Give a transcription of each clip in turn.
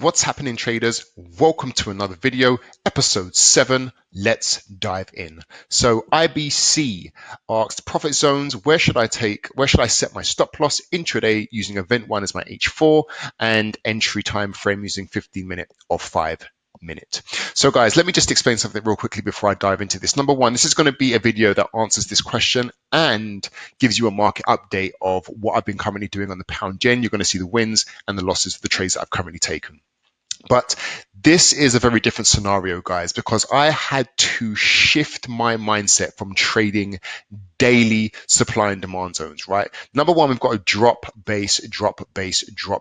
What's happening, traders? Welcome to another video, episode 7. Let's dive in. So IBC asked profit zones, where should I set my stop loss intraday using event 1 as my H4 and entry time frame using 15-minute or 5-minute. So guys, let me just explain something real quickly before I dive into this. Number one, this is going to be a video that answers this question and gives you a market update of what I've been currently doing on the pound yen. You're going to see the wins and the losses of the trades that I've currently taken. But this is a very different scenario, guys, because I had to shift my mindset from trading daily supply and demand zones, right? Number one, we've got a drop base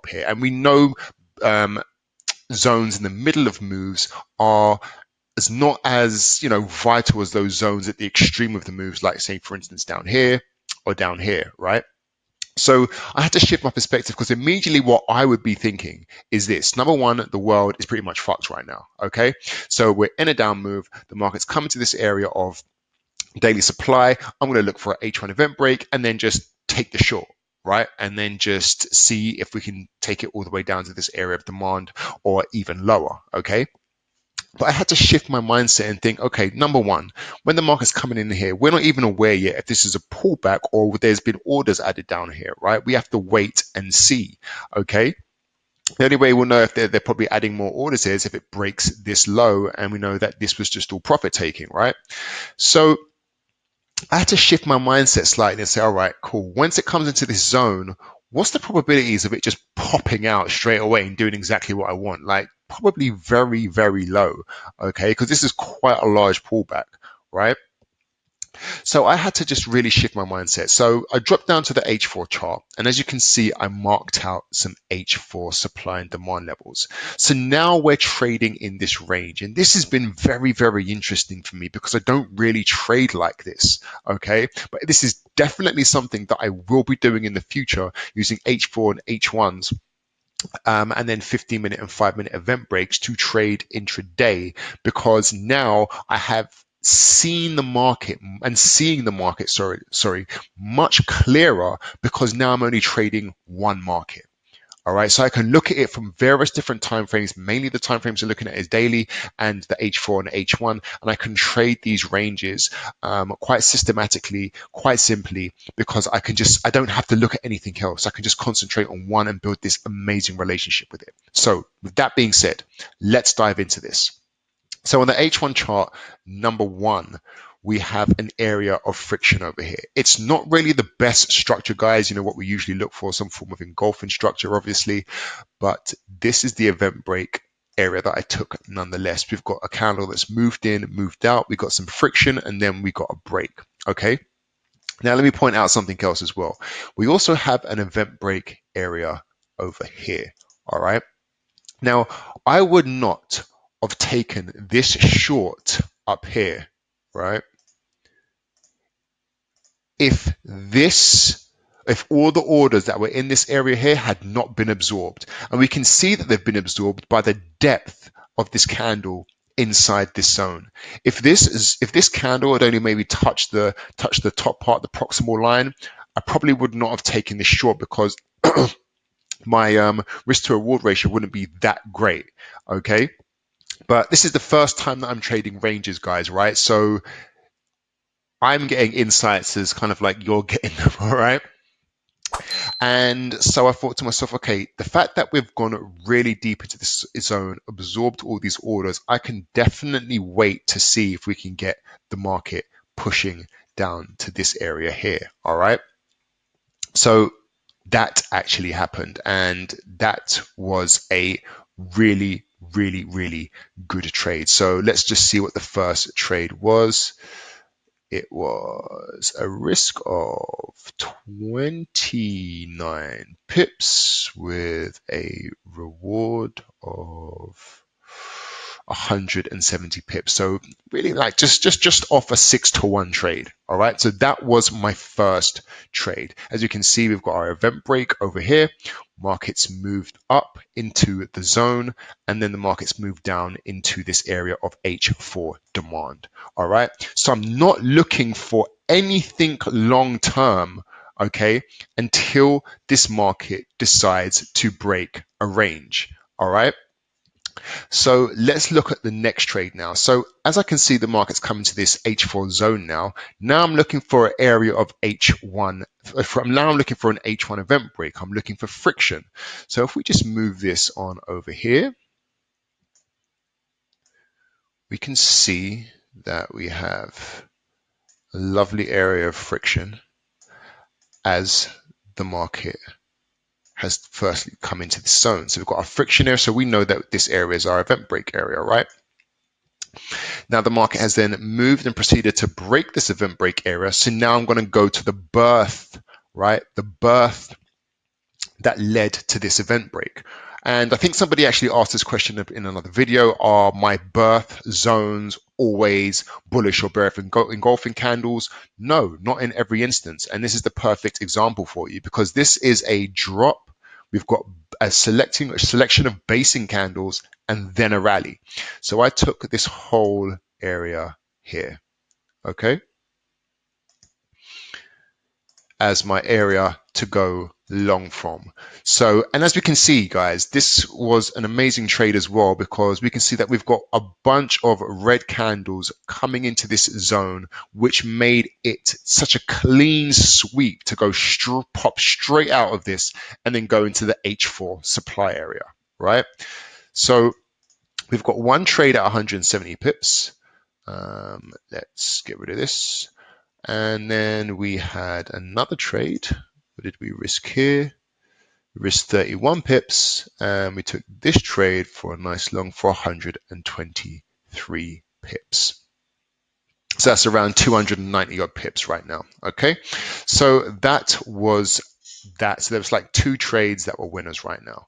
here. And we know zones in the middle of moves are not as vital as those zones at the extreme of the moves, like say, for instance, down here or down here, right? So I had to shift my perspective because immediately what I would be thinking is this. Number one, the world is pretty much fucked right now. Okay. So we're in a down move. The market's coming to this area of daily supply. I'm going to look for an H1 event break and then just take the short, right? And then just see if we can take it all the way down to this area of demand or even lower. Okay. But I had to shift my mindset and think, okay, number one, when the market's coming in here, we're not even aware yet if this is a pullback or there's been orders added down here, right? We have to wait and see, okay? The only way we'll know if they're probably adding more orders is if it breaks this low and we know that this was just all profit taking, right? So I had to shift my mindset slightly and say, all right, cool. Once it comes into this zone, what's the probabilities of it just popping out straight away and doing exactly what I want? Like probably very, very low, okay? Because this is quite a large pullback, right? So I had to just really shift my mindset. So I dropped down to the H4 chart. And as you can see, I marked out some H4 supply and demand levels. So now we're trading in this range. And this has been very, very interesting for me because I don't really trade like this. Okay. But this is definitely something that I will be doing in the future using H4 and H1s. And then 15-minute and 5-minute event breaks to trade intraday because now I have seen the market and seeing the market, much clearer because now I'm only trading one market. All right, so I can look at it from various different time frames. Mainly the time frames I'm looking at is daily and the H4 and H1, and I can trade these ranges quite systematically, quite simply, because I don't have to look at anything else. I can just concentrate on one and build this amazing relationship with it. So with that being said, let's dive into this. So on the H1 chart, number one, we have an area of friction over here. It's not really the best structure, guys. You know what we usually look for, some form of engulfing structure, obviously. But this is the event break area that I took nonetheless. We've got a candle that's moved in, moved out. We got some friction, and then we got a break. Okay. Now, let me point out something else as well. We also have an event break area over here. All right. Now, I would not have taken this short up here, right? If all the orders that were in this area here had not been absorbed. And we can see that they've been absorbed by the depth of this candle inside this zone. If this candle had only maybe touched the top part, the proximal line, I probably would not have taken this short because my risk to reward ratio wouldn't be that great. Okay. But this is the first time that I'm trading ranges, guys, right? So I'm getting insights as kind of like you're getting them, all right? And so I thought to myself, okay, the fact that we've gone really deep into this zone, absorbed all these orders, I can definitely wait to see if we can get the market pushing down to this area here, all right? So that actually happened, and that was a really, really, really good trade. So let's just see what the first trade was. It was a risk of 29 pips with a reward of 170 pips. So really like just off a 6-to-1 trade. All right. So that was my first trade. As you can see, we've got our event break over here. Markets moved up into the zone, and then the markets moved down into this area of H4 demand. All right. So I'm not looking for anything long term, okay, until this market decides to break a range. All right. So let's look at the next trade now. So as I can see, the market's coming to this H4 zone now. Now I'm looking for an area of H1. Now I'm looking for an H1 event break. I'm looking for friction. So if we just move this on over here, we can see that we have a lovely area of friction as the market has firstly come into the zone. So we've got our friction area, so we know that this area is our event break area, right? Now the market has then moved and proceeded to break this event break area. So now I'm going to go to the birth, right? The birth that led to this event break. And I think somebody actually asked this question in another video. Are my birth zones always bullish or bearish engulfing candles? No, not in every instance. And this is the perfect example for you because this is a drop. We've got a selection of basing candles and then a rally. So I took this whole area here, okay, as my area to go long from. So, and as we can see, guys, this was an amazing trade as well because we can see that we've got a bunch of red candles coming into this zone, which made it such a clean sweep to go pop straight out of this and then go into the H4 supply area, right? So we've got one trade at 170 pips. Let's get rid of this. And then we had another trade. What did we risk here? We risked 31 pips, and we took this trade for a nice long for 123 pips. So that's around 290 odd pips right now. Okay, so that was that. So there was like two trades that were winners right now.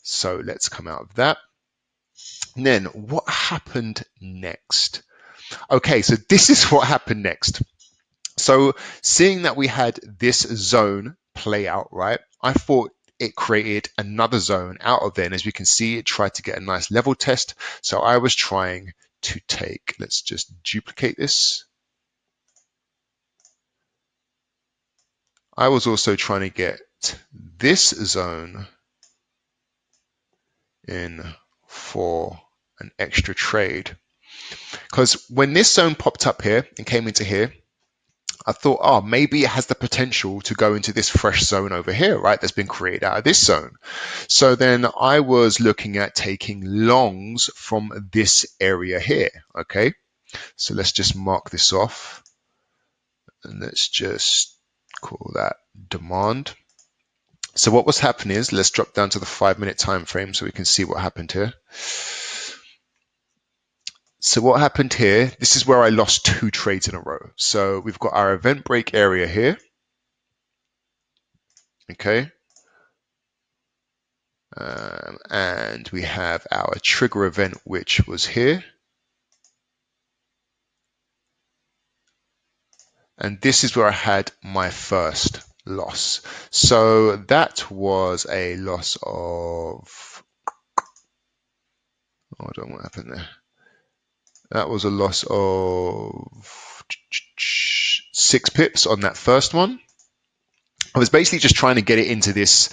So let's come out of that. And then what happened next? Okay, so this is what happened next. So seeing that we had this zone play out, right, I thought it created another zone out of there. And as we can see, it tried to get a nice level test. So I was trying to take, let's just duplicate this. I was also trying to get this zone in for an extra trade. Because when this zone popped up here and came into here, I thought, oh, maybe it has the potential to go into this fresh zone over here, right? That's been created out of this zone. So then I was looking at taking longs from this area here, okay? So let's just mark this off. And let's just call that demand. So what was happening is, let's drop down to the 5-minute time frame so we can see what happened here. So what happened here, this is where I lost two trades in a row. So we've got our event break area here. Okay. And we have our trigger event, which was here. And this is where I had my first loss. So that was a loss of, hold on, what happened there? That was a loss of 6 pips on that first one. I was basically just trying to get it into this,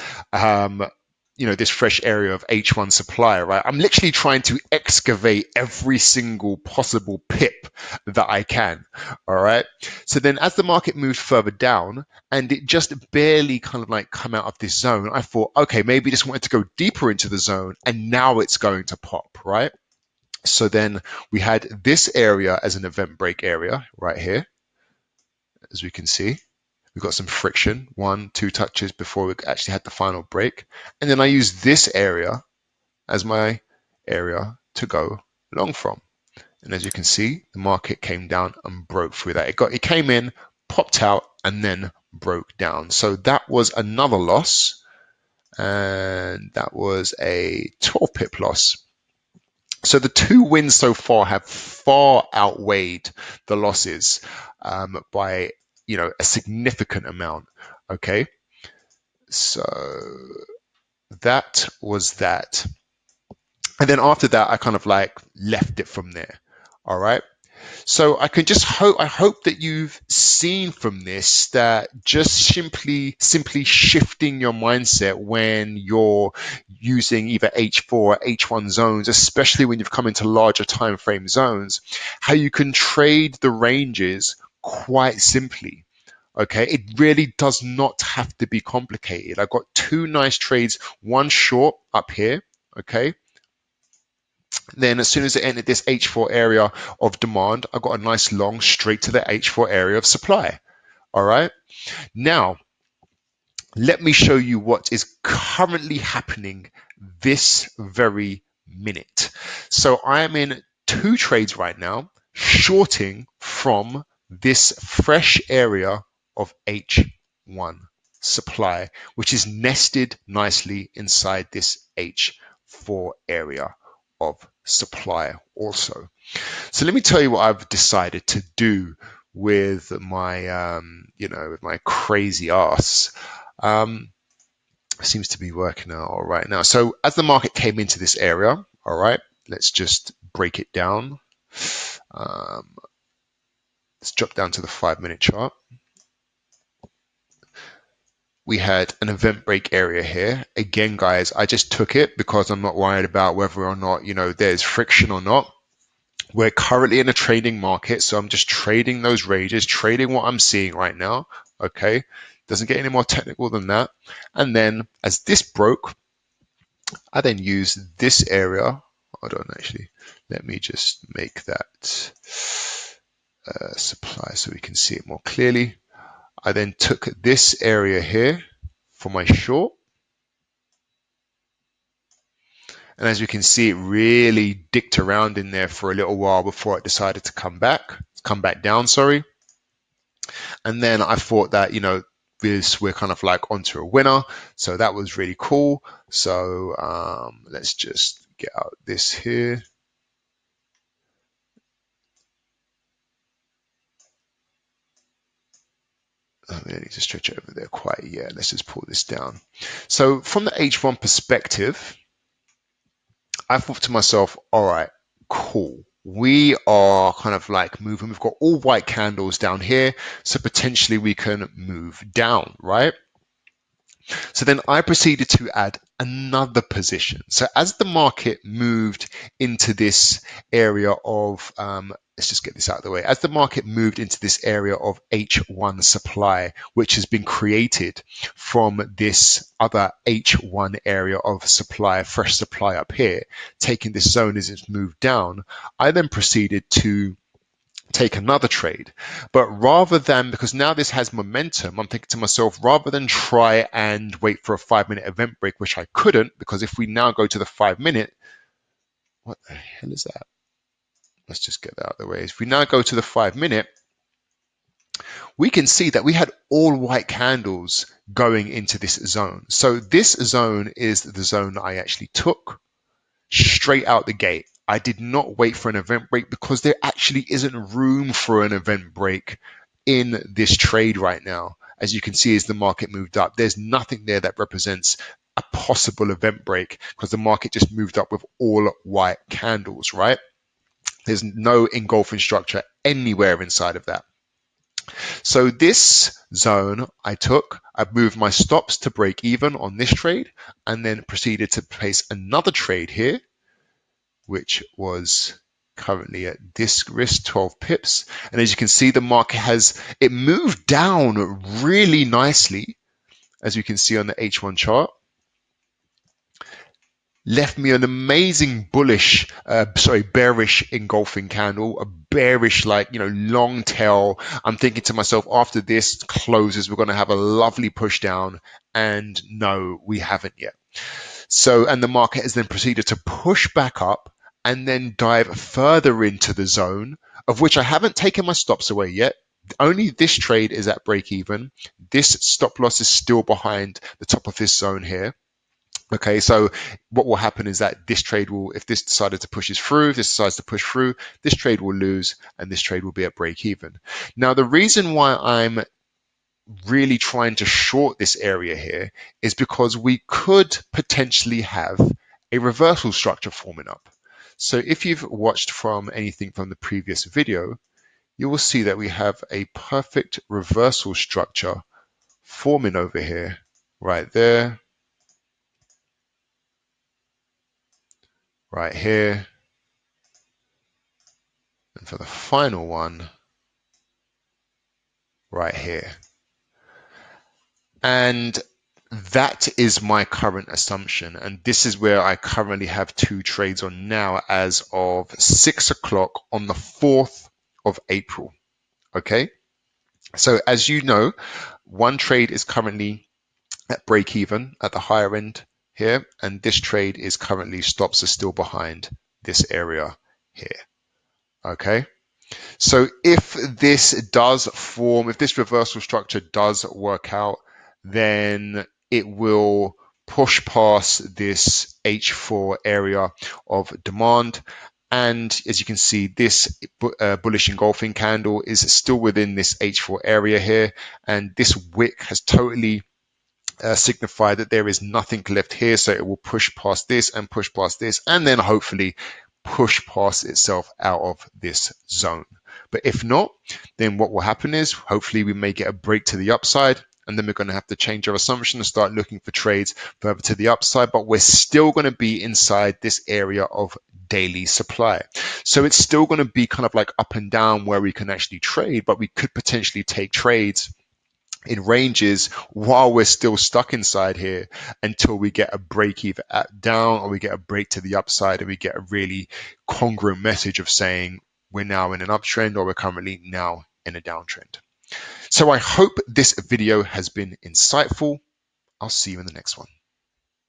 this fresh area of H1 supply, right? I'm literally trying to excavate every single possible pip that I can, all right? So then as the market moved further down and it just barely kind of like come out of this zone, I thought, okay, maybe just wanted to go deeper into the zone and now it's going to pop, right? So then we had this area as an event break area right here, as we can see. We've got some friction, 1-2 touches before we actually had the final break. And then I used this area as my area to go long from. And as you can see, the market came down and broke through that. It came in, popped out, and then broke down. So that was another loss. And that was a 12 pip loss. So the two wins so far have far outweighed the losses by a significant amount. Okay, so that was that. And then after that, I kind of like left it from there. All right. So I hope that you've seen from this that just simply shifting your mindset when you're using either H4 or H1 zones, especially when you've come into larger time frame zones, how you can trade the ranges quite simply. Okay, it really does not have to be complicated. I got two nice trades, one short up here. Okay, then as soon as it entered this H4 area of demand, I got a nice long straight to the H4 area of supply. All right. Now, let me show you what is currently happening this very minute. So I am in two trades right now, shorting from this fresh area of H1 supply, which is nested nicely inside this H4 area of supply also. So let me tell you what I've decided to do with my, with my crazy ass. Seems to be working out all right now. So as the market came into this area, all right, let's just break it down. Let's drop down to the 5-minute chart. We had an event break area here. Again, guys, I just took it because I'm not worried about whether or not, there's friction or not. We're currently in a trading market, so I'm just trading those ranges, trading what I'm seeing right now. Okay, doesn't get any more technical than that. And then as this broke, I then use this area. Hold on, actually, let me just make that supply so we can see it more clearly. I then took this area here for my short. And as you can see, it really dicked around in there for a little while before it decided to come back down, sorry. And then I thought that, we're kind of like onto a winner. So that was really cool. So let's just get out this here. We don't need to stretch it over there quite yet. Let's just pull this down. So from the H1 perspective, I thought to myself, all right, cool. We are kind of like moving. We've got all white candles down here. So potentially we can move down, right? So then I proceeded to add another position. So as the market moved into this area of, let's just get this out of the way. As the market moved into this area of H1 supply, which has been created from this other H1 area of supply, fresh supply up here, taking this zone as it's moved down, I then proceeded to take another trade. But rather than, because now this has momentum, I'm thinking to myself, rather than try and wait for a 5-minute event break, which I couldn't, because if we now go to the 5-minute, what the hell is that? Let's just get that out of the way. If we now go to the 5-minute, we can see that we had all white candles going into this zone. So this zone is the zone that I actually took straight out the gate. I did not wait for an event break because there actually isn't room for an event break in this trade right now. As you can see, as the market moved up, there's nothing there that represents a possible event break because the market just moved up with all white candles, right? There's no engulfing structure anywhere inside of that. So this zone I took, I moved my stops to break even on this trade and then proceeded to place another trade here, which was currently at this risk, 12 pips. And as you can see, the market it moved down really nicely, as you can see on the H1 chart. Left me an amazing bearish engulfing candle, a bearish, long tail. I'm thinking to myself, after this closes, we're going to have a lovely push down. And no, we haven't yet. So, and the market has then proceeded to push back up and then dive further into the zone, of which I haven't taken my stops away yet. Only this trade is at break even. This stop loss is still behind the top of this zone here. Okay, so what will happen is that this trade will, if this decided to push through, if this decides to push through, this trade will lose and this trade will be at break even. Now, the reason why I'm really trying to short this area here is because we could potentially have a reversal structure forming up. So if you've watched from anything from the previous video, you will see that we have a perfect reversal structure forming over here, right there, right here, and for the final one, right here. And that is my current assumption. And this is where I currently have 2 trades on now as of 6 o'clock on the 4th of April. Okay. So as you know, one trade is currently at break even at the higher end here. And this trade is currently stops are still behind this area here. Okay. So if this does form, if this reversal structure does work out, then it will push past this H4 area of demand. And as you can see, this bullish engulfing candle is still within this H4 area here. And this wick has totally signify that there is nothing left here. So it will push past this and push past this, and then hopefully push past itself out of this zone. But if not, then what will happen is hopefully we may get a break to the upside, and then we're going to have to change our assumption and start looking for trades further to the upside. But we're still going to be inside this area of daily supply. So it's still going to be kind of like up and down where we can actually trade, but we could potentially take trades in ranges while we're still stuck inside here until we get a break either down or we get a break to the upside and we get a really congruent message of saying we're now in an uptrend or we're currently now in a downtrend. So I hope this video has been insightful. I'll see you in the next one.